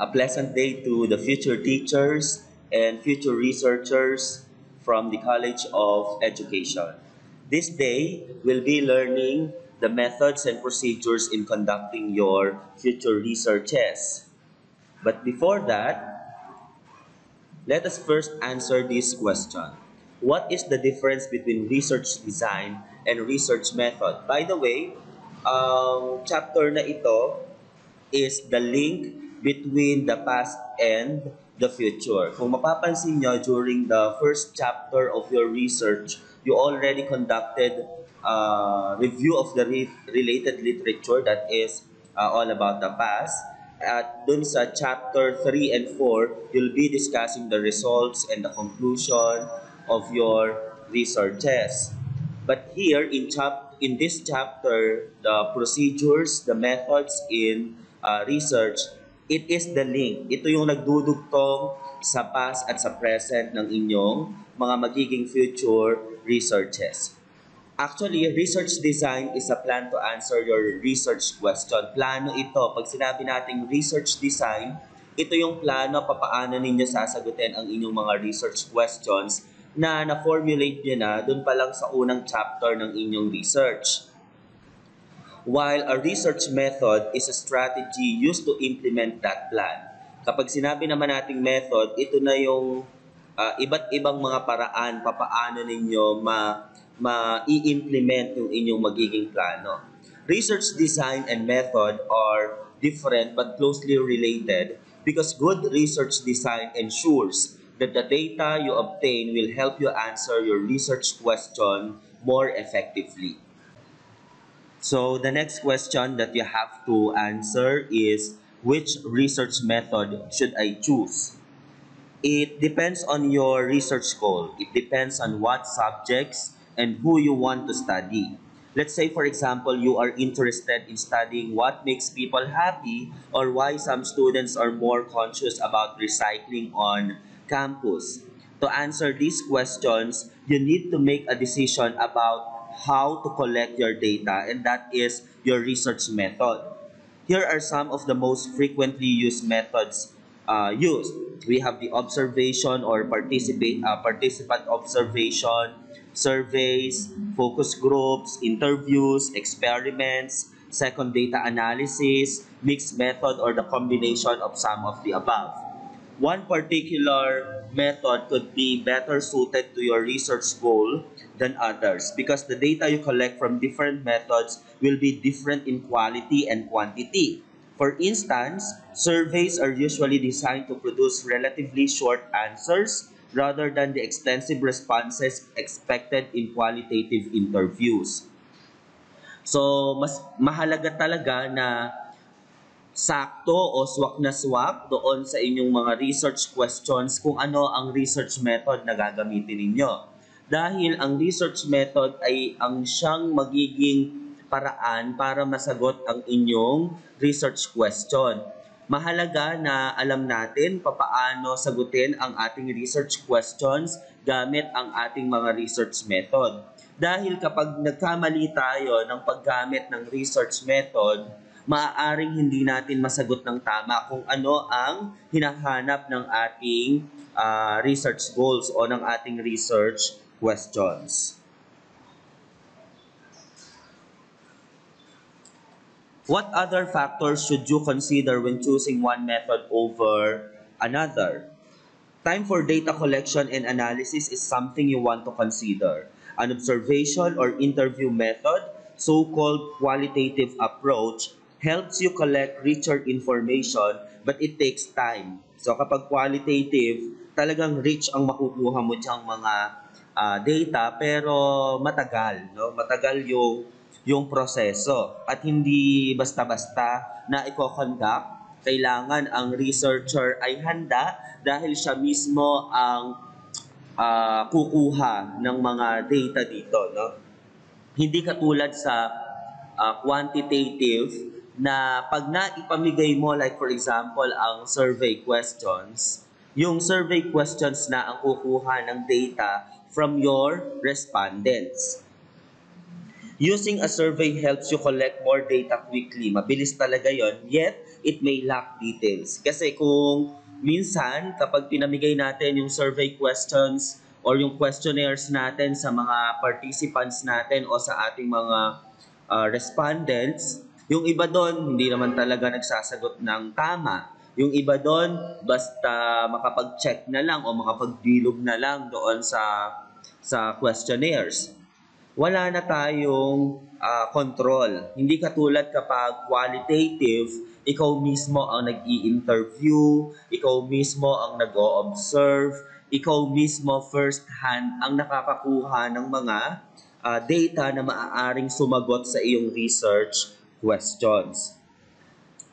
A pleasant day to the future teachers and future researchers from the College of Education. This day, we'll be learning the methods and procedures in conducting your future researches. But before that, let us first answer this question. What is the difference between research design and research method? By the way, chapter na ito is the link between the past and the future. Kung mapapansin nyo, during the first chapter of your research, you already conducted a review of the related literature that is all about the past. At dun sa chapter 3 and 4, you'll be discussing the results and the conclusion of your researches. But here in this chapter, the procedures, the methods in research, it is the link. Ito yung nagdudugtong sa past at sa present ng inyong mga magiging future researches. Actually, research design is a plan to answer your research question. Plano ito. Pag sinabi nating research design, ito yung plano papaano ninyo sasagutin ang inyong mga research questions na na-formulate nyo na dun pa lang sa unang chapter ng inyong research. While a research method is a strategy used to implement that plan. Kapag sinabi naman nating method, ito na yung iba't ibang mga paraan papaano ninyo ma-i-implement yung inyong magiging plano. Research design and method are different but closely related because good research design ensures that the data you obtain will help you answer your research question more effectively. So the next question that you have to answer is, which research method should I choose? It depends on your research goal. It depends on what subjects and who you want to study. Let's say, for example, you are interested in studying what makes people happy or why some students are more conscious about recycling on campus. To answer these questions, you need to make a decision about how to collect your data, and that is your research method. Here are some of the most frequently used methods used. We have the observation or participant observation, surveys, focus groups, interviews, experiments, second data analysis, mixed method, or the combination of some of the above. One particular method could be better suited to your research goal than others because the data you collect from different methods will be different in quality and quantity. For instance, surveys are usually designed to produce relatively short answers rather than the extensive responses expected in qualitative interviews. So, mas mahalaga talaga na sakto o swak na swak doon sa inyong mga research questions kung ano ang research method na gagamitin ninyo. Dahil ang research method ay ang siyang magiging paraan para masagot ang inyong research question. Mahalaga na alam natin papaano sagutin ang ating research questions gamit ang ating mga research method. Dahil kapag nagkamali tayo ng paggamit ng research method, maaaring hindi natin masagot ng tama kung ano ang hinahanap ng ating research goals o ng ating research questions. What other factors should you consider when choosing one method over another? Time for data collection and analysis is something you want to consider. An observation or interview method, so-called qualitative approach, helps you collect richer information but it takes time. So kapag qualitative, talagang rich ang makukuha mo diyang mga data pero matagal, no? Matagal yung proseso at hindi basta-basta na i-conduct. Kailangan ang researcher ay handa dahil siya mismo ang kukuha ng mga data dito, no? Hindi katulad sa quantitative na pag naipamigay mo, like for example, ang survey questions, yung survey questions na ang kukuha ng data from your respondents. Using a survey helps you collect more data quickly. Mabilis talaga yon. Yet, it may lack details. Kasi kung minsan, kapag pinamigay natin yung survey questions or yung questionnaires natin sa mga participants natin o sa ating mga respondents, yung iba doon, hindi naman talaga nagsasagot ng tama. Yung iba doon, basta makapag-check na lang o makapagdilog na lang doon sa questionnaires. Wala na tayong control. Hindi katulad kapag qualitative, ikaw mismo ang nag-i-interview, ikaw mismo ang nag-o-observe, ikaw mismo first hand ang nakakakuha ng mga data na maaaring sumagot sa iyong research questions.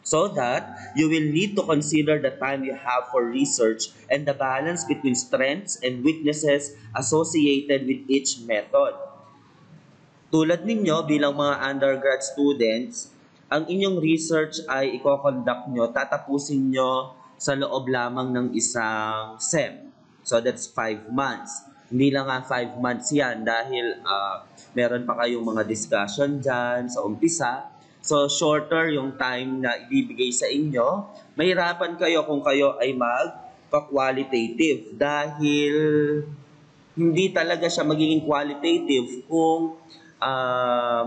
So that you will need to consider the time you have for research and the balance between strengths and weaknesses associated with each method. Tulad ninyo bilang mga undergrad students, ang inyong research ay i-conduct nyo, tatapusin nyo sa loob lamang ng isang SEM. So that's 5 months. Hindi lang nga 5 months yan dahil meron pa kayong mga discussion dyan sa umpisa. So, shorter yung time na ibibigay sa inyo. Mahirapan kayo kung kayo ay magpa-qualitative dahil hindi talaga siya magiging qualitative kung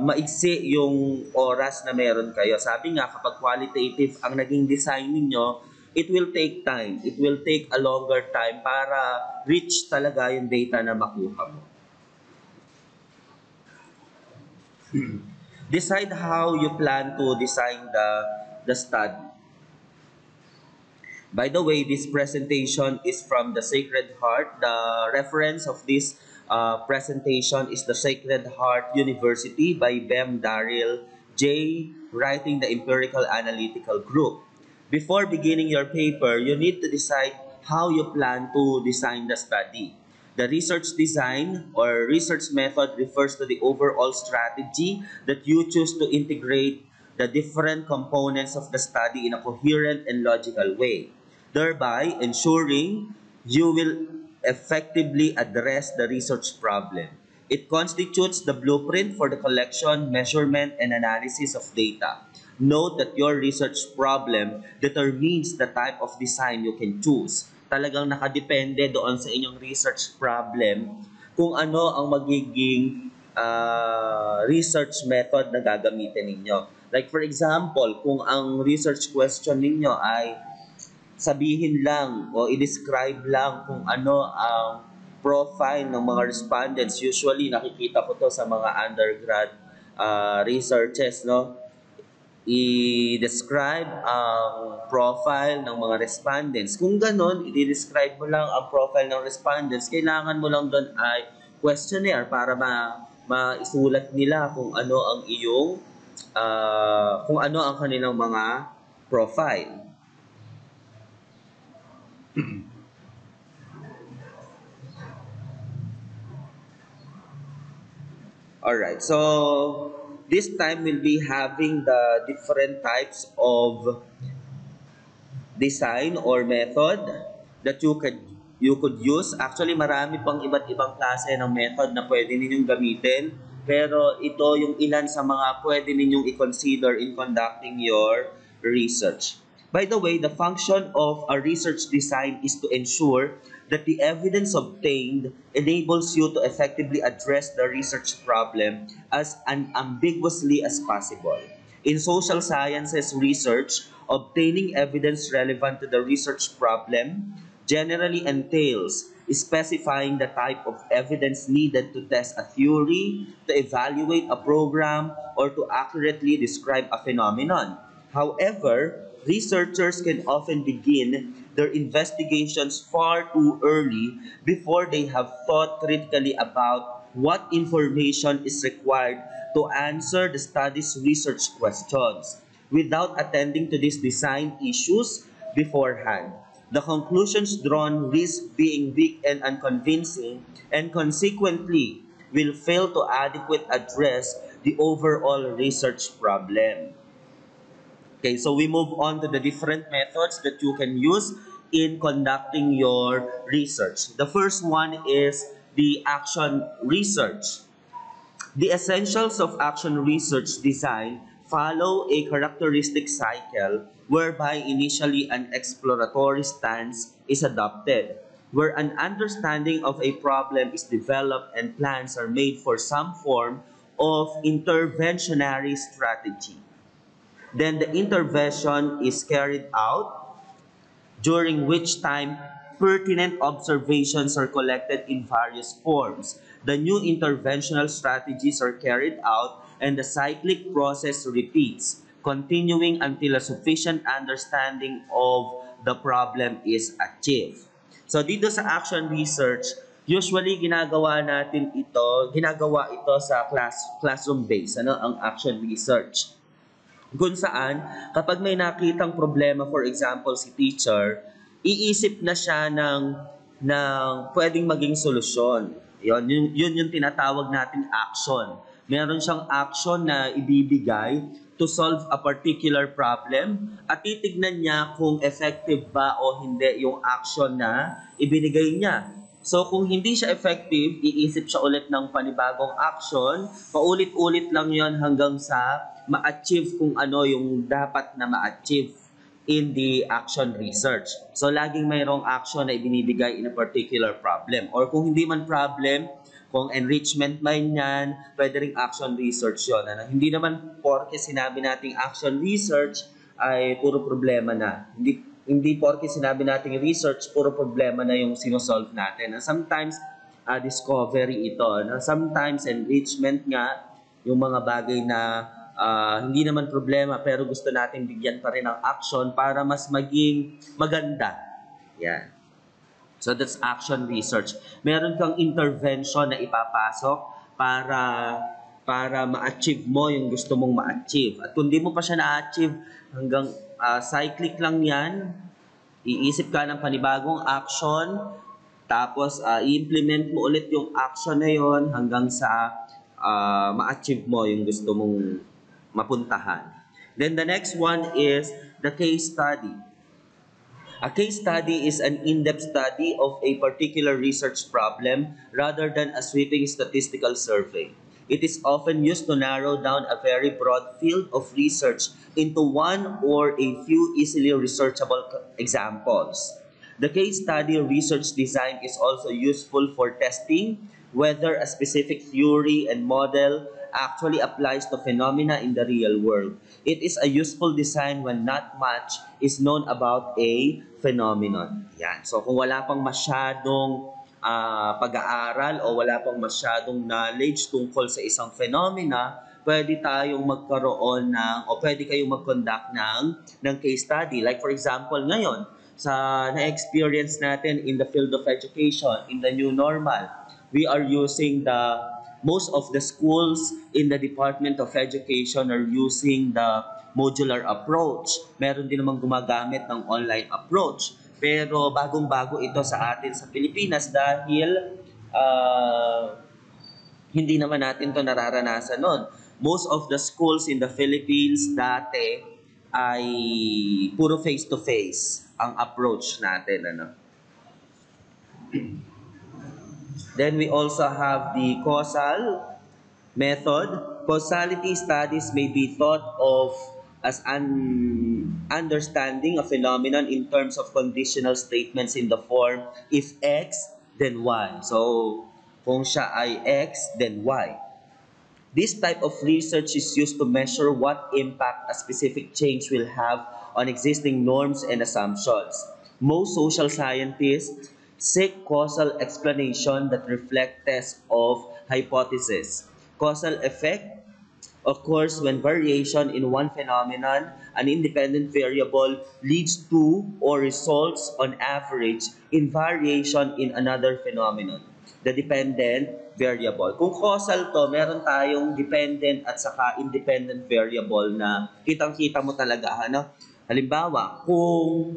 maigsi yung oras na meron kayo. Sabi nga, kapag qualitative ang naging design ninyo, it will take time. It will take a longer time para reach talaga yung data na makuha mo. Decide how you plan to design the study. By the way, this presentation is from the Sacred Heart. The reference of this presentation is the Sacred Heart University by Bem Daryl J. Writing the Empirical Analytical Group. Before beginning your paper, you need to decide how you plan to design the study. The research design or research method refers to the overall strategy that you choose to integrate the different components of the study in a coherent and logical way, thereby ensuring you will effectively address the research problem. It constitutes the blueprint for the collection, measurement, and analysis of data. Note that your research problem determines the type of design you can choose. Talagang nakadepende doon sa inyong research problem kung ano ang magiging research method na gagamitin ninyo. Like for example, kung ang research question ninyo ay sabihin lang o i-describe lang kung ano ang profile ng mga respondents. Usually, nakikita ko to sa mga undergrad researches, no? I-describe ang profile ng mga respondents. Kung ganon, i-describe mo lang ang profile ng respondents, kailangan mo lang doon ay questionnaire para maisulat nila kung ano ang iyong kung ano ang kanilang mga profile. Alright, so this time we'll be having the different types of design or method that you could use. Actually, marami pang iba't ibang klase ng method na pwede ninyong gamitin. Pero ito yung ilan sa mga pwede ninyong i-consider in conducting your research. By the way, the function of a research design is to ensure that the evidence obtained enables you to effectively address the research problem as unambiguously as possible. In social sciences research, obtaining evidence relevant to the research problem generally entails specifying the type of evidence needed to test a theory, to evaluate a program, or to accurately describe a phenomenon. However, researchers can often begin their investigations far too early before they have thought critically about what information is required to answer the study's research questions without attending to these design issues beforehand. The conclusions drawn risk being weak and unconvincing, and consequently will fail to adequately address the overall research problem. Okay, so we move on to the different methods that you can use in conducting your research. The first one is the action research. The essentials of action research design follow a characteristic cycle whereby initially an exploratory stance is adopted, where an understanding of a problem is developed and plans are made for some form of interventionary strategy. Then the intervention is carried out, during which time pertinent observations are collected in various forms. The new interventional strategies are carried out and the cyclic process repeats, continuing until a sufficient understanding of the problem is achieved. So dito sa action research, usually ginagawa ito sa classroom based, ang action research. Kung saan, kapag may nakitang problema, for example, si teacher, iisip na siya ng pwedeng maging solusyon. Yun yung tinatawag nating action. Meron siyang action na ibibigay to solve a particular problem at titignan niya kung effective ba o hindi yung action na ibinigay niya. So kung hindi siya effective, iisip siya ulit ng panibagong action, paulit-ulit lang yon hanggang sa ma-achieve kung ano yung dapat na ma-achieve in the action research. So laging mayroong action na ibinibigay in a particular problem. Or kung hindi man problem, kung enrichment man yan, pwede ring action research yun. Hindi naman porke sinabi nating action research ay puro problema na. Hindi porke sinabi nating research, puro problema na yung sinosolve natin. Sometimes, discovery ito. Sometimes, enrichment nga, yung mga bagay na hindi naman problema pero gusto natin bigyan pa rin ng action para mas maging maganda. Yan. So that's action research. Meron kang intervention na ipapasok para ma-achieve mo yung gusto mong ma-achieve. At kung di mo pa siya na-achieve, hanggang cyclic lang yan, iisip ka ng panibagong action, tapos i-implement mo ulit yung action na yon hanggang sa ma-achieve mo yung gusto mong mapuntahan. Then the next one is the case study. A case study is an in-depth study of a particular research problem rather than a sweeping statistical survey. It is often used to narrow down a very broad field of research into one or a few easily researchable examples. The case study research design is also useful for testing whether a specific theory and model actually applies to phenomena in the real world. It is a useful design when not much is known about a phenomenon. Yan. So kung wala pang masyadong pag-aaral o wala pang masyadong knowledge tungkol sa isang phenomena, pwede tayong magkaroon o pwede kayong mag-conduct ng case study. Like for example, ngayon, sa na-experience natin in the field of education, in the new normal, we are using most of the schools in the Department of Education are using the modular approach. Meron din namang gumagamit ng online approach. Pero bagong-bago ito sa atin sa Pilipinas dahil hindi naman natin ito nararanasan noon. Most of the schools in the Philippines dati ay puro face-to-face ang approach natin. Then we also have the causal method. Causality studies may be thought of as understanding a phenomenon in terms of conditional statements in the form, if X, then Y. So, kung siya ay X, then Y. This type of research is used to measure what impact a specific change will have on existing norms and assumptions. Most social scientists seek causal explanation that reflect tests of hypothesis. Causal effect occurs when variation in one phenomenon, an independent variable, leads to or results on average in variation in another phenomenon. The dependent variable. Kung causal to, meron tayong dependent at saka independent variable na kitang-kita mo talaga. Halimbawa, kung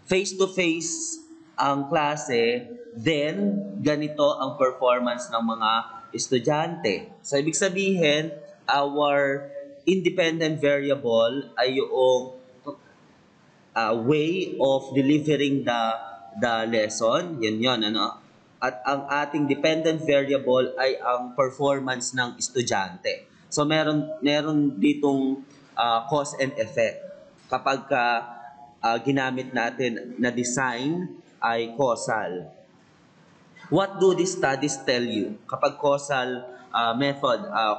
face-to-face ang klase, then ganito ang performance ng mga estudyante. So, ibig sabihin, our independent variable ay yung way of delivering the lesson. Yan. At ang ating dependent variable ay ang performance ng estudyante. So meron ditong cause and effect. Kapag ginamit natin na design ay causal. What do these studies tell you? Kapag causal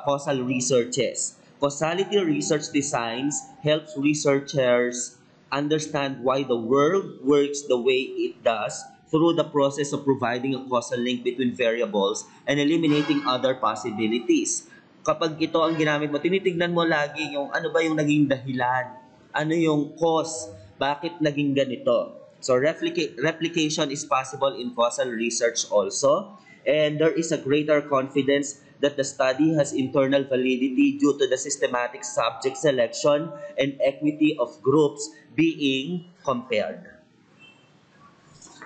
causal researches. Causality research designs helps researchers understand why the world works the way it does through the process of providing a causal link between variables and eliminating other possibilities. Kapag ito ang ginamit mo, tinitignan mo lagi yung ano ba yung naging dahilan, ano yung cause, bakit naging ganito. So replication is possible in causal research also, and there is a greater confidence that the study has internal validity due to the systematic subject selection and equity of groups being compared.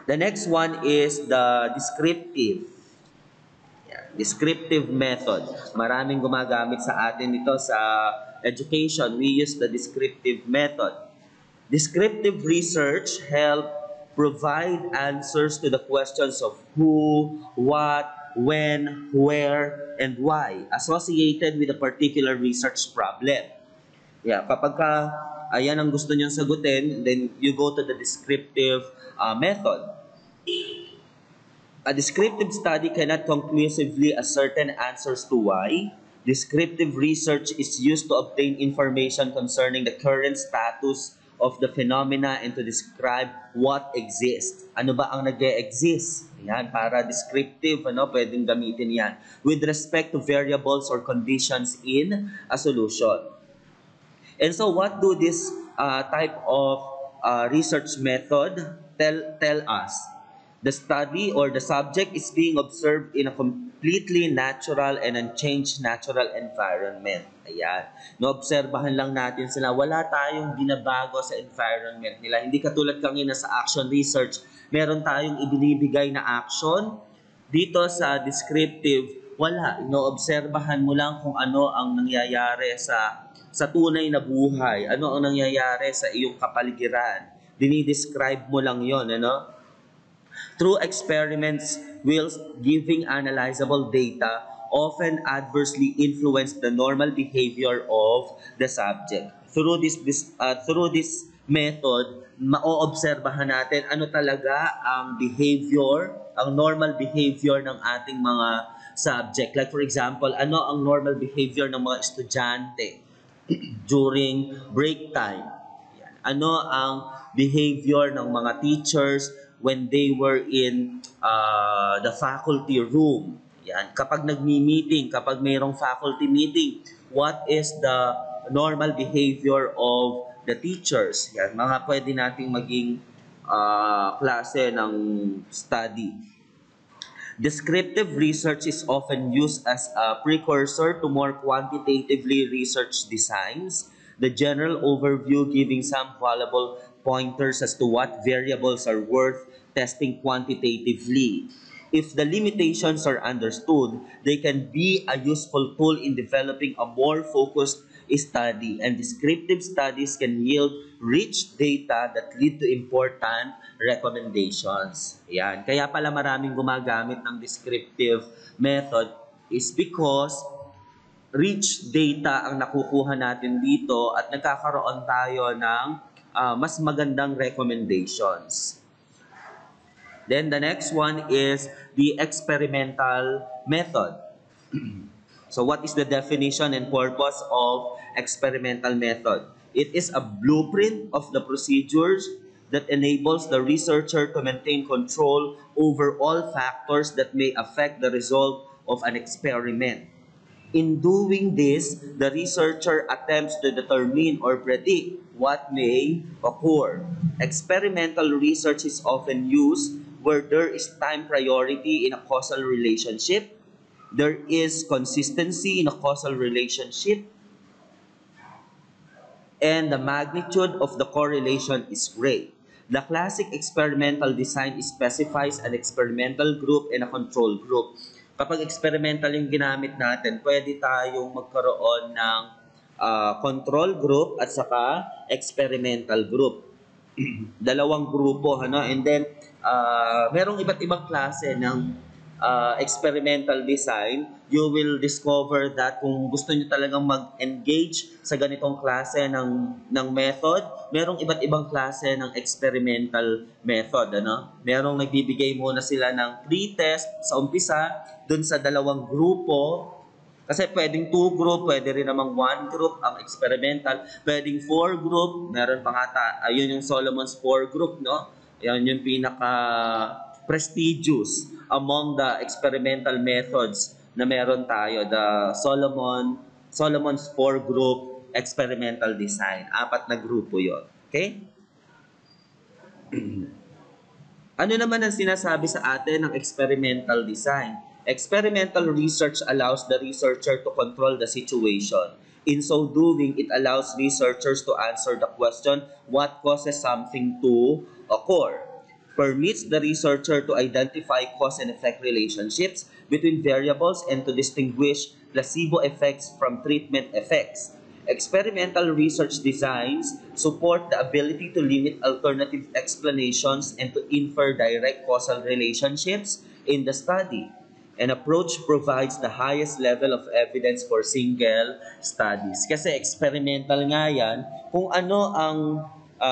The next one is the descriptive. Descriptive method. Maraming gumagamit sa atin ito sa education. We use the descriptive method. Descriptive research help provide answers to the questions of who, what, when, where, and why associated with a particular research problem. Kapag ayan ang gusto niyong sagutin, then you go to the descriptive method. A descriptive study cannot conclusively ascertain answers to why. Descriptive research is used to obtain information concerning the current status of the phenomena and to describe what exists. Ano ba ang nag-e-exist? Yan, para descriptive, pwedeng gamitin yan. With respect to variables or conditions in a solution. And so what do this type of research method tell us? The study or the subject is being observed in a completely natural and unchanged natural environment. Ayan. Noobserbahan lang natin sila. Wala tayong binabago sa environment nila. Hindi katulad kanina sa action research. Meron tayong ibinibigay na action. Dito sa descriptive, wala. Noobserbahan mo lang kung ano ang nangyayari sa tunay na buhay. Ano ang nangyayari sa iyong kapaligiran. Dinidescribe mo lang yon, Through experiments whilst giving analyzable data often adversely influence the normal behavior of the subject. Through this method, maoobserbahan natin ano talaga ang behavior, ang normal behavior ng ating mga subject. Like for example, ano ang normal behavior ng mga estudyante during break time? Ano ang behavior ng mga teachers when they were in the faculty room. Yan. Kapag nagmi-meeting, kapag mayroong faculty meeting, what is the normal behavior of the teachers? Yan. Mga pwede nating maging klase ng study. Descriptive research is often used as a precursor to more quantitatively researched designs. The general overview giving some valuable pointers as to what variables are worth testing quantitatively. If the limitations are understood, they can be a useful tool in developing a more focused study, and descriptive studies can yield rich data that lead to important recommendations. Yan. Kaya pala maraming gumagamit ng descriptive method is because rich data ang nakukuha natin dito at nagkakaroon tayo ng mas magandang recommendations. Then the next one is the experimental method. So what is the definition and purpose of experimental method? It is a blueprint of the procedures that enables the researcher to maintain control over all factors that may affect the result of an experiment. In doing this, the researcher attempts to determine or predict what may occur. Experimental research is often used where there is time priority in a causal relationship, there is consistency in a causal relationship, and the magnitude of the correlation is great. The classic experimental design specifies an experimental group and a control group. Kapag experimental yung ginamit natin, pwede tayong magkaroon ng control group at saka experimental group. Dalawang grupo, and then merong iba't ibang klase ng experimental design, you will discover that kung gusto nyo talagang mag-engage sa ganitong klase ng method, merong iba't ibang klase ng experimental method. Ano? Merong nagbibigay muna sila ng pre-test sa umpisa, dun sa dalawang grupo, kasi pwedeng 2 group, pwede rin namang 1 group ang experimental, pwedeng 4 group, meron pa nga ayun yung Solomon's 4 group, no? Yan yung pinaka prestigious among the experimental methods na meron tayo, the Solomon's 4 group experimental design. 4 na grupo 'yon. Okay? Ano naman ang sinasabi sa atin ng experimental design? Experimental research allows the researcher to control the situation. In so doing, it allows researchers to answer the question, what causes something to occur? Permits the researcher to identify cause and effect relationships between variables and to distinguish placebo effects from treatment effects. Experimental research designs support the ability to limit alternative explanations and to infer direct causal relationships in the study. An approach provides the highest level of evidence for single studies. Kasi experimental nga yan, kung ano ang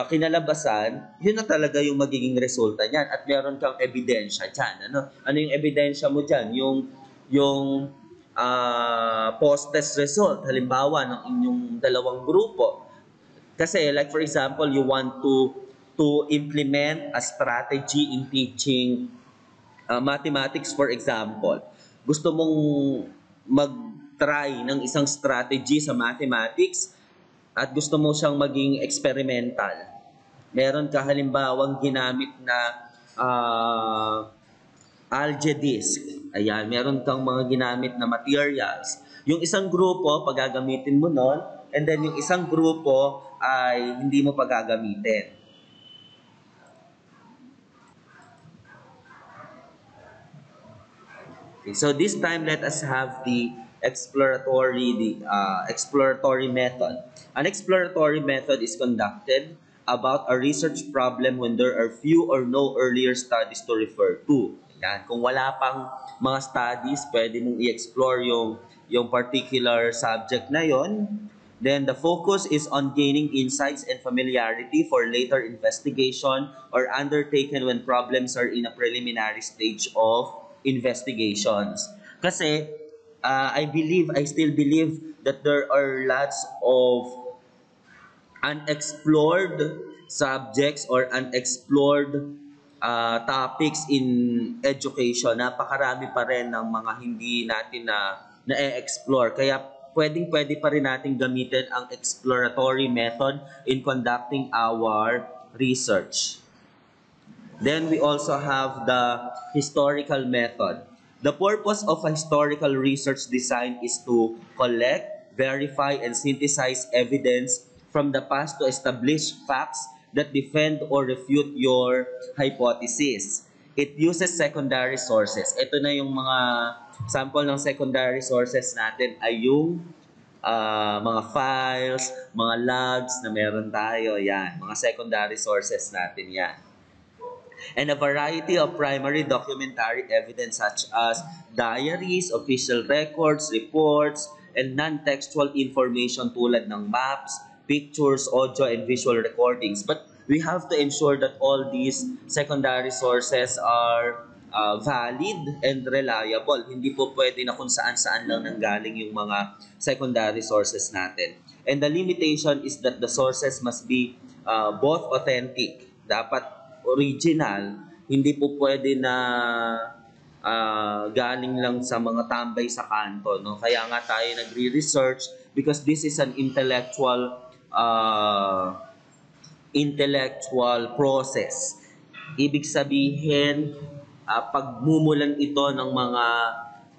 kinalabasan, yun na talaga yung magiging resulta niyan. At meron kang ebidensya dyan. Ano yung ebidensya mo dyan? Yung post-test result, halimbawa, ng inyong dalawang grupo. Kasi like for example, you want to implement a strategy in teaching mathematics, for example. Gusto mong mag-try ng isang strategy sa mathematics at gusto mo siyang maging experimental. Meron ka halimbawang ginamit na algedisk. Ayan, meron kang mga ginamit na materials. Yung isang grupo, pagagamitin mo nun, and then yung isang grupo ay hindi mo pagagamitin. Okay, so this time, let us have the exploratory method. An exploratory method is conducted about a research problem when there are few or no earlier studies to refer to. Yan. Kung wala pang mga studies, pwede mong i-explore yung particular subject na yon. Then the focus is on gaining insights and familiarity for later investigation or undertaken when problems are in a preliminary stage of investigations. Kasi I still believe that there are lots of unexplored subjects or unexplored topics in education. Napakarami pa rin ng mga hindi natin na-explore. Kaya pwede pa rin natin gamitin ang exploratory method in conducting our research. Then we also have the historical method. The purpose of a historical research design is to collect, verify, and synthesize evidence from the past to establish facts that defend or refute your hypothesis. It uses secondary sources. Ito na yung mga sample ng secondary sources natin ay yung mga files, mga logs na meron tayo. Yan, mga secondary sources natin yan. And a variety of primary documentary evidence such as diaries, official records, reports, and non-textual information tulad ng maps, pictures, audio, and visual recordings. But we have to ensure that all these secondary sources are valid and reliable. Hindi po pwede na kung saan-saan lang nanggaling yung mga secondary sources natin. And the limitation is that the sources must be both authentic. Dapat original, hindi po pwede na galing lang sa mga tambay sa kanto, no? Kaya nga tayo nagre-research because this is an intellectual process. Ibig sabihin, pagmumulan ito ng mga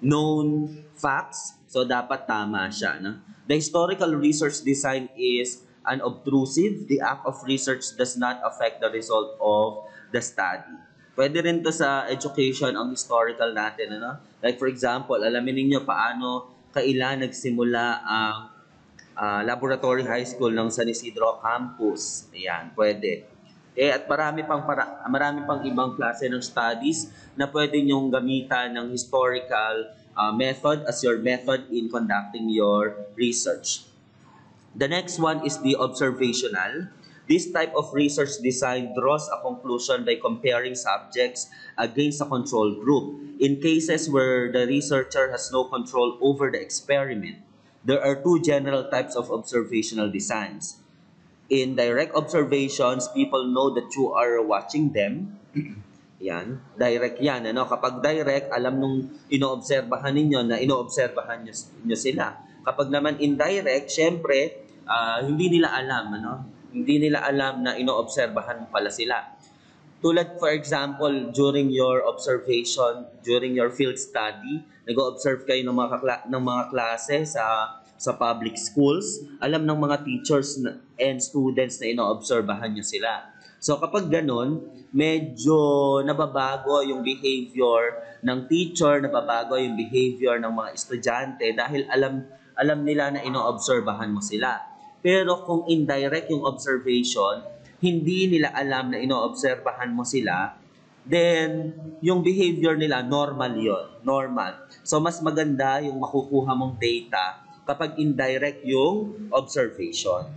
known facts, so dapat tama siya, no? The historical research design is unobtrusive. The act of research does not affect the result of the study. Pwede rin to sa education ang historical natin, ano? Like for example, alamin niyo paano kailan nagsimula ang Laboratory High School ng San Isidro Campus. Ayan, pwede. Okay? At marami pang ibang klase ng studies na pwede nyong gamitan ng historical method as your method in conducting your research. The next one is the observational. This type of research design draws a conclusion by comparing subjects against a control group. In cases where the researcher has no control over the experiment, there are two general types of observational designs. In direct observations, people know that you are watching them. Yan, direct yan. Ano? Kapag direct, alam nung inoobserbahan ninyo na inoobserbahan nyo sila. Kapag naman indirect, syempre, hindi nila alam. Ano? Hindi nila alam na inoobserbahan pala sila. Tulad, for example, during your observation, during your field study, nag-observe kayo ng mga klase sa public schools, alam ng mga teachers and students na inoobserbahan nyo sila. So kapag ganun, medyo nababago yung behavior ng teacher, nababago yung behavior ng mga estudyante dahil alam nila na inoobserbahan mo sila. Pero kung indirect yung observation, hindi nila alam na inoobserbahan mo sila, then yung behavior nila normal yon, normal. So mas maganda yung makukuha mong data kapag indirect yung observation.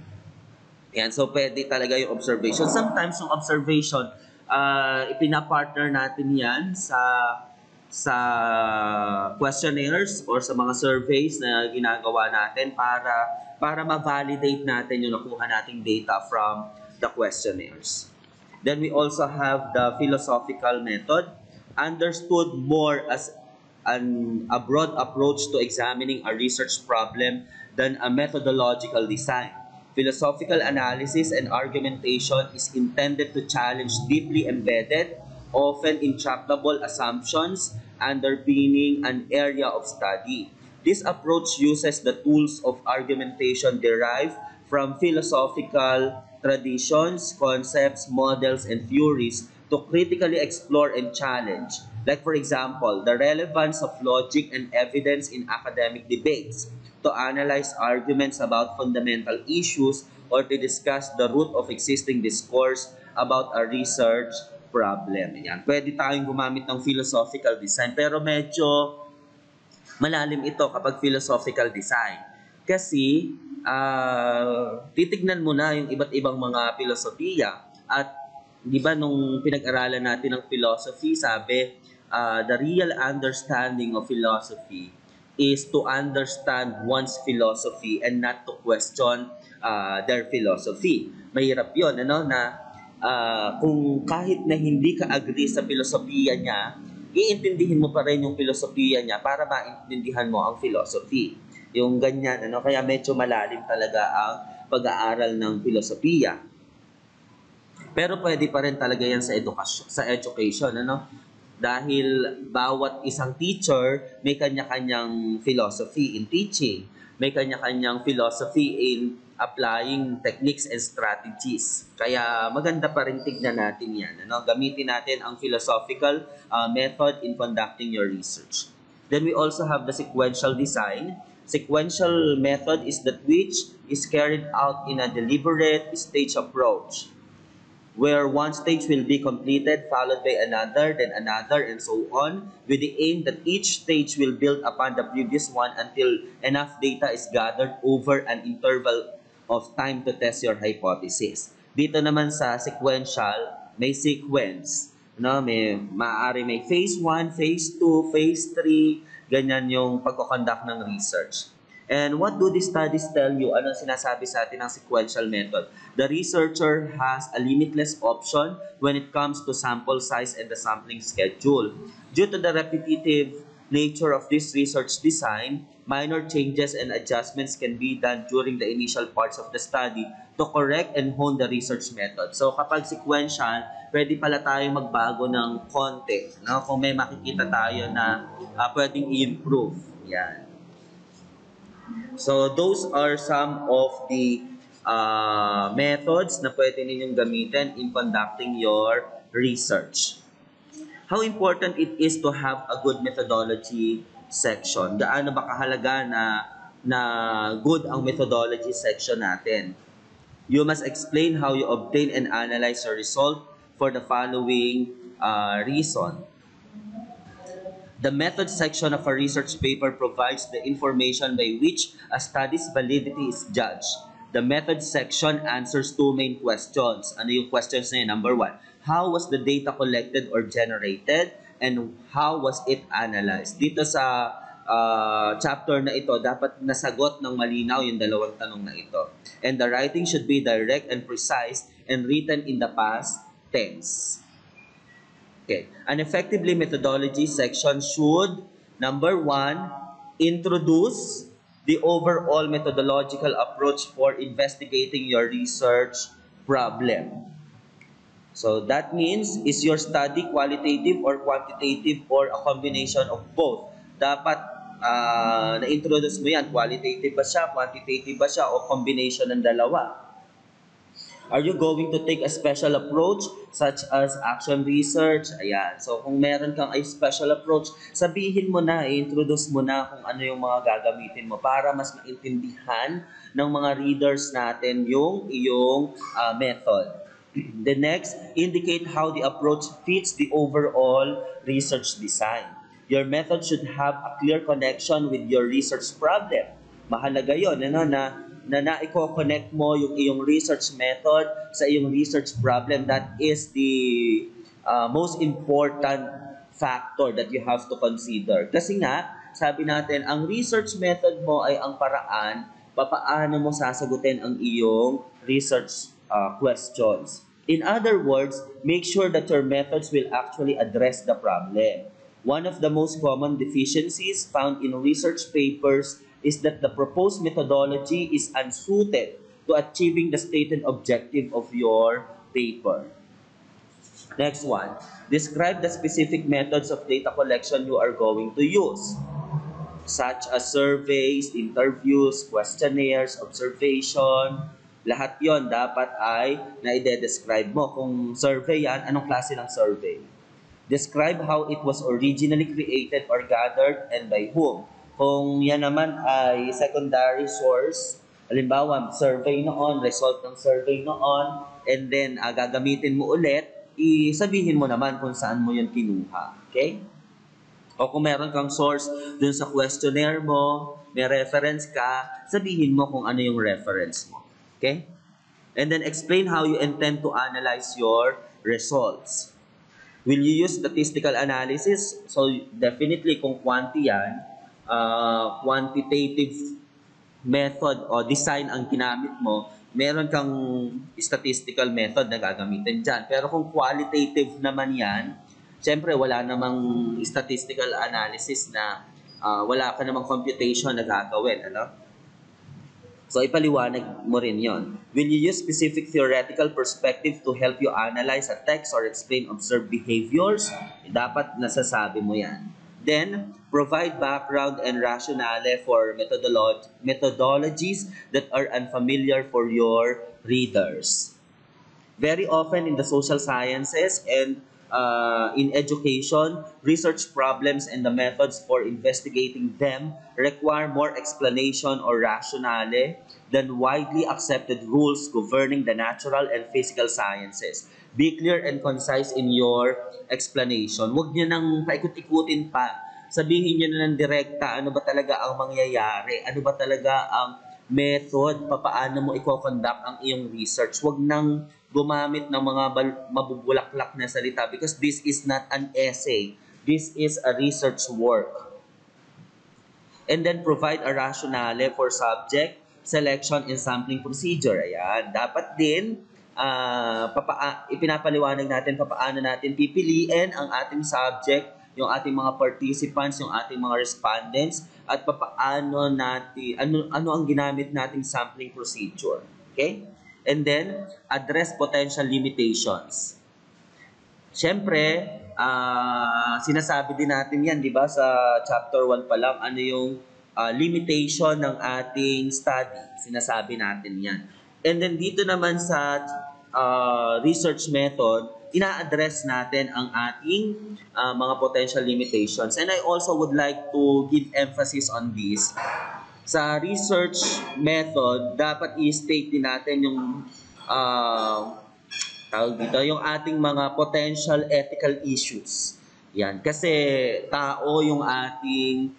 Yan, so pwede talaga yung observation. Sometimes yung observation, ipinapartner natin yan sa questionnaires or sa mga surveys na ginagawa natin para ma-validate natin yung nakuha nating data from the questionnaires. Then we also have the philosophical method, understood more as a broad approach to examining a research problem than a methodological design. Philosophical analysis and argumentation is intended to challenge deeply embedded, often intractable assumptions underpinning an area of study. This approach uses the tools of argumentation derived from philosophical traditions, concepts, models, and theories to critically explore and challenge. Like, for example, the relevance of logic and evidence in academic debates, to analyze arguments about fundamental issues, or to discuss the root of existing discourse about a research problem. Yan. Pwede tayong gumamit ng philosophical design, pero medyo malalim ito kapag philosophical design. Kasi, titignan mo na yung iba't ibang mga filosofiya. At, di ba, nung pinag-aralan natin ng philosophy, sabi, the real understanding of philosophy is to understand one's philosophy and not to question their philosophy. Mahirap yun, ano, na kung kahit na hindi ka agree sa filosofiya niya, iintindihin mo pa rin yung filosofiya niya para maintindihan mo ang philosophy. Yung ganyan, ano, kaya medyo malalim talaga ang pag-aaral ng filosofiya. Pero pwede pa rin talaga yan sa education, ano? Dahil bawat isang teacher may kanya-kanyang philosophy in teaching, may kanya-kanyang philosophy in applying techniques and strategies. Kaya maganda pa rin tignan natin yan. Ano? Gamitin natin ang philosophical method in conducting your research. Then we also have the sequential design. Sequential method is that which is carried out in a deliberate stage approach, where one stage will be completed, followed by another, then another, and so on, with the aim that each stage will build upon the previous one until enough data is gathered over an interval of time to test your hypothesis. Dito naman sa sequential, may sequence. No? Maaari may phase 1, phase 2, phase 3, ganyan yung pagkoconduct ng research. And what do these studies tell you? Ano sinasabi sa atin ng sequential method? The researcher has a limitless option when it comes to sample size and the sampling schedule. Due to the repetitive nature of this research design, minor changes and adjustments can be done during the initial parts of the study to correct and hone the research method. So kapag sequential, pwede pala tayong magbago ng konti. No? Kung may makikita tayo na pwedeng i-improve. Yan. So those are some of the methods na pwede ninyong gamitin in conducting your research. How important it is to have a good methodology section? Gaano ba kahalaga na good ang methodology section natin? You must explain how you obtain and analyze your result for the following reason. The method section of a research paper provides the information by which a study's validity is judged. The method section answers two main questions. Ano yung questions na yun? Number one, how was the data collected or generated? And how was it analyzed? Dito sa chapter na ito, dapat nasagot ng malinaw yung dalawang tanong na ito. And the writing should be direct and precise and written in the past tense. Okay. An effectively methodology section should, number one, introduce the overall methodological approach for investigating your research problem. So that means, is your study qualitative or quantitative or a combination of both? Dapat na-introduce mo yan, qualitative ba siya, quantitative ba siya, o combination ng dalawa? Are you going to take a special approach such as action research? Ayan. So, kung meron kang a special approach, sabihin mo na, i-introduce mo na kung ano yung mga gagamitin mo para mas maintindihan ng mga readers natin yung iyong method. The next, indicate how the approach fits the overall research design. Your method should have a clear connection with your research problem. Mahalaga yun, ano, na i-connect mo yung iyong research method sa iyong research problem. That is the most important factor that you have to consider. Kasi nga, sabi natin, ang research method mo ay ang paraan papaano mo sasagutin ang iyong research questions. In other words, make sure that your methods will actually address the problem. One of the most common deficiencies found in research papers is that the proposed methodology is unsuited to achieving the stated objective of your paper. Next one, describe the specific methods of data collection you are going to use, such as surveys, interviews, questionnaires, observation. Lahat yon dapat ay na-describe mo. Kung survey yan, anong klase ng survey? Describe how it was originally created or gathered and by whom. Kung yan naman ay secondary source, halimbawa, survey noon, result ng survey noon, and then gagamitin mo ulit, isabihin mo naman kung saan mo yun kinuha. Okay? O kung meron kang source dun sa questionnaire mo, may reference ka, sabihin mo kung ano yung reference mo. Okay? And then explain how you intend to analyze your results. Will you use statistical analysis? So definitely kung quanti yan, quantitative method o design ang ginamit mo, meron kang statistical method na gagamitin dyan. Pero kung qualitative naman yan, siyempre wala namang statistical analysis na wala ka namang computation na gagawin. Ano? So ipaliwanag mo rin yon. Will you use specific theoretical perspective to help you analyze a text or explain observed behaviors? Dapat nasasabi mo yan. Then, provide background and rationale for methodologies that are unfamiliar for your readers. Very often in the social sciences and in education, research problems and the methods for investigating them require more explanation or rationale than widely accepted rules governing the natural and physical sciences. Be clear and concise in your explanation. Huwag niyo nang paikot-ikutin pa. Sabihin niyo na ng direkta ano ba talaga ang mangyayari, ano ba talaga ang method, paano mo i-conduct ang iyong research. Huwag nang gumamit ng mga mabubulaklak na salita because this is not an essay. This is a research work. And then provide a rationale for subject, selection, and sampling procedure. Ayan. Dapat din, ipinapaliwanag natin paano natin pipiliin ang ating subject, yung ating mga participants, yung ating mga respondents, at paano natin, ano ang ginamit nating sampling procedure. Okay? And then, address potential limitations. Siyempre, sinasabi din natin yan, di ba, sa chapter 1 pa lang, ano yung limitation ng ating study. Sinasabi natin yan. And then dito naman sa research method, ina-address natin ang ating mga potential limitations. And I also would like to give emphasis on this. Sa research method, dapat i-state din natin yung tawag dito, yung ating mga potential ethical issues. Yan. Kasi tao yung ating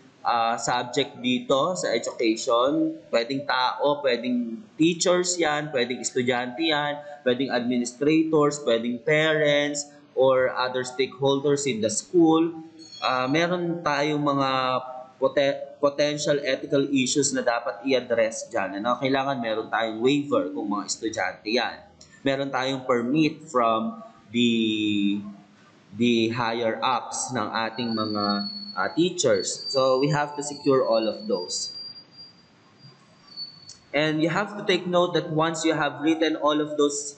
subject dito sa education. Pwedeng tao, pwedeng teachers yan, pwedeng estudyante yan, pwedeng administrators, pwedeng parents, or other stakeholders in the school. Meron tayong mga potential ethical issues na dapat i-address dyan. Ano? Kailangan meron tayong waiver kung mga estudyante yan. Meron tayong permit from the higher ups ng ating mga teachers. So we have to secure all of those. And you have to take note that once you have written all of those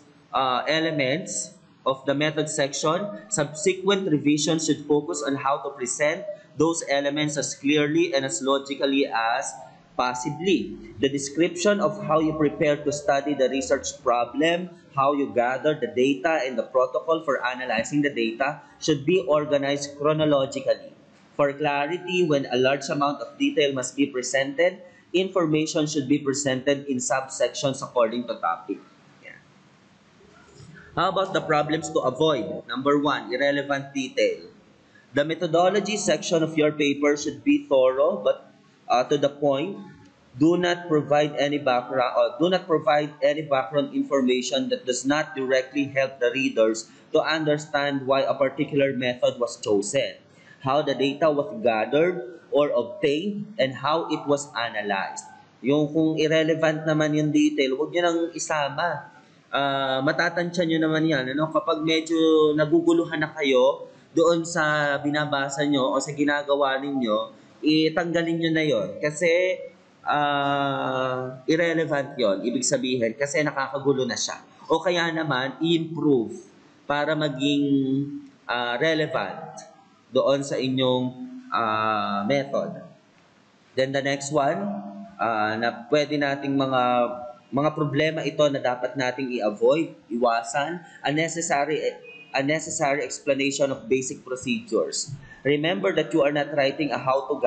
elements of the method section, subsequent revision should focus on how to present those elements as clearly and as logically as possibly. The description of how you prepare to study the research problem, how you gather the data, and the protocol for analyzing the data should be organized chronologically. For clarity, when a large amount of detail must be presented, information should be presented in subsections according to topic. Yeah. How about the problems to avoid? Number 1, irrelevant detail. The methodology section of your paper should be thorough but to the point. Do not provide any background information that does not directly help the readers to understand why a particular method was chosen, how the data was gathered or obtained, and how it was analyzed. Yung kung irrelevant naman yung detail, huwag nyo nang isama. Matatansya nyo naman yan. Ano? Kapag medyo naguguluhan na kayo doon sa binabasa nyo o sa ginagawa ninyo, itanggalin nyo na yon. Kasi irrelevant yon. Ibig sabihin, kasi nakakagulo na siya. O kaya naman, i-improve para maging relevant doon sa inyong method. Then the next one, na pwede nating mga problema ito na dapat nating i-avoid, iwasan, unnecessary explanation of basic procedures. Remember that you are not writing a how-to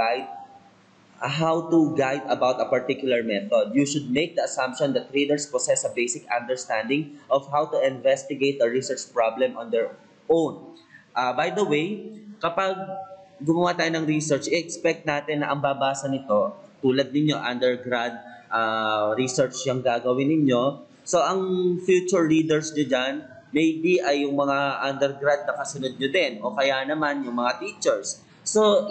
guide about a particular method. You should make the assumption that readers possess a basic understanding of how to investigate a research problem on their own. By the way, kapag gumawa tayo ng research, expect natin na ang babasa nito, tulad ninyo, undergrad research yung gagawin ninyo. So, ang future readers nyo dyan, maybe ay yung mga undergrad na kasunod nyo din, o kaya naman yung mga teachers. So,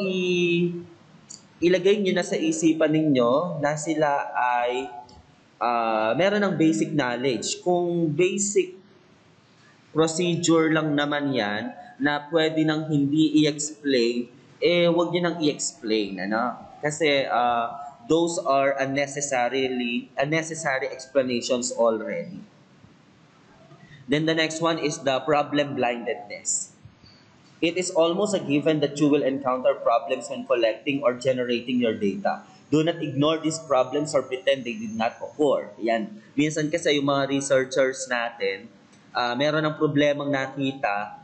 ilagay nyo na sa isipan ninyo na sila ay meron ng basic knowledge. Kung basic procedure lang naman yan, na pwede nang hindi i-explain, wag nyo nang i-explain, ano? Kasi those are unnecessary explanations already. Then the next one is the problem blindedness. It is almost a given that you will encounter problems when collecting or generating your data. Do not ignore these problems or pretend they did not occur. Yan. Minsan kasi yung mga researchers natin, meron ng problemang nakita,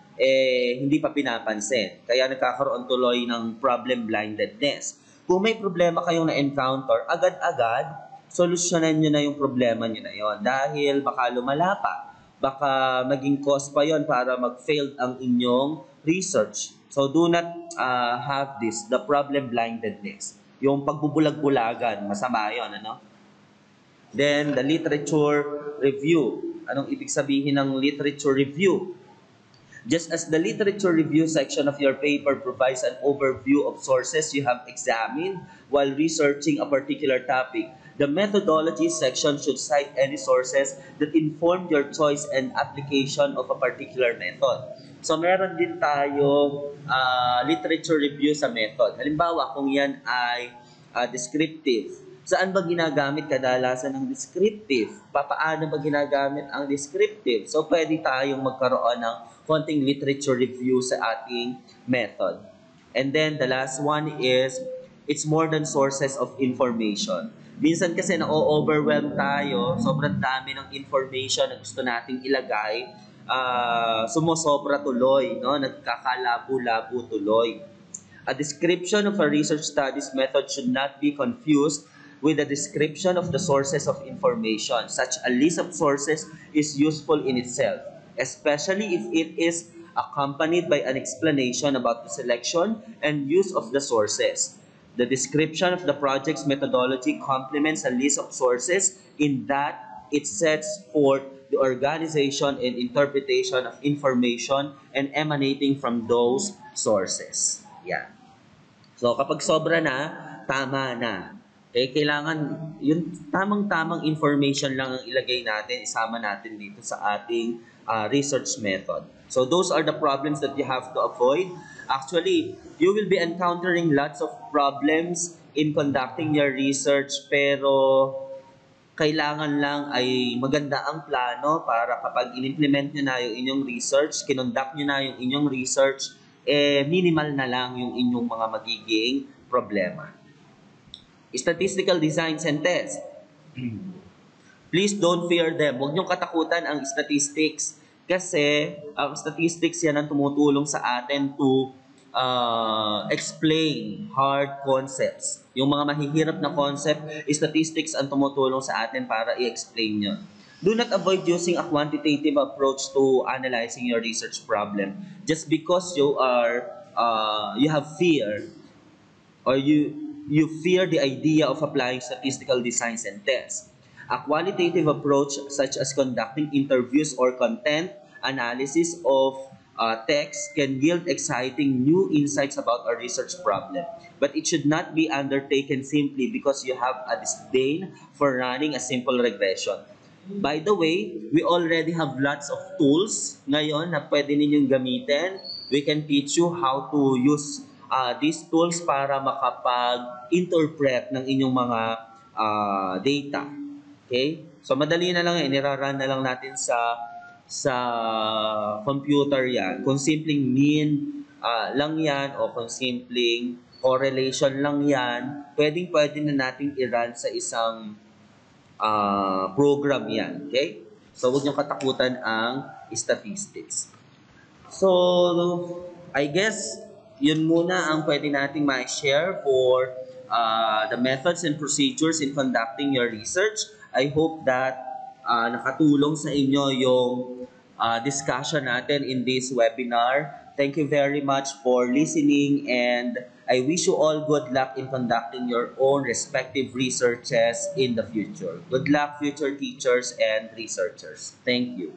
hindi pa pinapansin. Kaya nagkakaroon tuloy ng problem blindedness. Kung may problema kayong na-encounter, agad-agad, solusyonan nyo na yung problema nyo na yon. Dahil baka lumala pa. Baka maging cause pa yon para mag-failed ang inyong research. So do not have this, the problem blindedness. Yung pagbubulag-bulagan, masama yon, ano? Then, the literature review. Anong ibig sabihin ng literature review? Just as the literature review section of your paper provides an overview of sources you have examined while researching a particular topic, the methodology section should cite any sources that informed your choice and application of a particular method. So, meron din tayo literature review sa method. Halimbawa, kung yan ay descriptive. Saan ba ginagamit kadalasan ng descriptive? Paano ba ginagamit ang descriptive? So, pwede tayong magkaroon ng konting literature review sa ating method. And then, the last one is, it's more than sources of information. Minsan kasi na-overwhelm tayo, sobrang dami ng information na gusto nating ilagay, sumusobra tuloy, no? Nagkakalabo-labo tuloy. A description of a research studies method should not be confused with a description of the sources of information. Such a list of sources is useful in itself, especially if it is accompanied by an explanation about the selection and use of the sources. The description of the project's methodology complements a list of sources in that it sets forth the organization and interpretation of information and emanating from those sources. Yeah. So kapag sobra na, tama na. Eh, kailangan yung tamang-tamang information lang ang ilagay natin, isama natin dito sa ating research method. So those are the problems that you have to avoid. Actually, you will be encountering lots of problems in conducting your research, pero kailangan lang ay maganda ang plano para kapag in-implement nyo na yung inyong research, kinonduct nyo na yung inyong research, eh minimal na lang yung inyong mga magiging problema. Statistical designs and tests. Please don't fear them. Huwag niyong katakutan ang statistics kasi ang statistics yan ang tumutulong sa atin to explain hard concepts. Yung mga mahihirap na concept, statistics ang tumutulong sa atin para i-explain yun. Do not avoid using a quantitative approach to analyzing your research problem. Just because you have fear or you fear the idea of applying statistical designs and tests. A qualitative approach such as conducting interviews or content analysis of text can yield exciting new insights about a research problem. But it should not be undertaken simply because you have a disdain for running a simple regression. By the way, we already have lots of tools ngayon na pwede ninyong gamitin. We can teach you how to use these tools para makapag-interpret ng inyong mga data. Okay? So madali na lang yan, nirarun na lang natin sa computer yan. Kung simpleng mean lang yan o kung simpleng correlation lang yan, pwede na natin i-run sa isang program yan. Okay? So huwag niyong katakutan ang statistics. So, I guess yun muna ang pwede nating ma-share for the methods and procedures in conducting your research. I hope that nakatulong sa inyo yung discussion natin in this webinar. Thank you very much for listening and I wish you all good luck in conducting your own respective researches in the future. Good luck, future teachers and researchers. Thank you.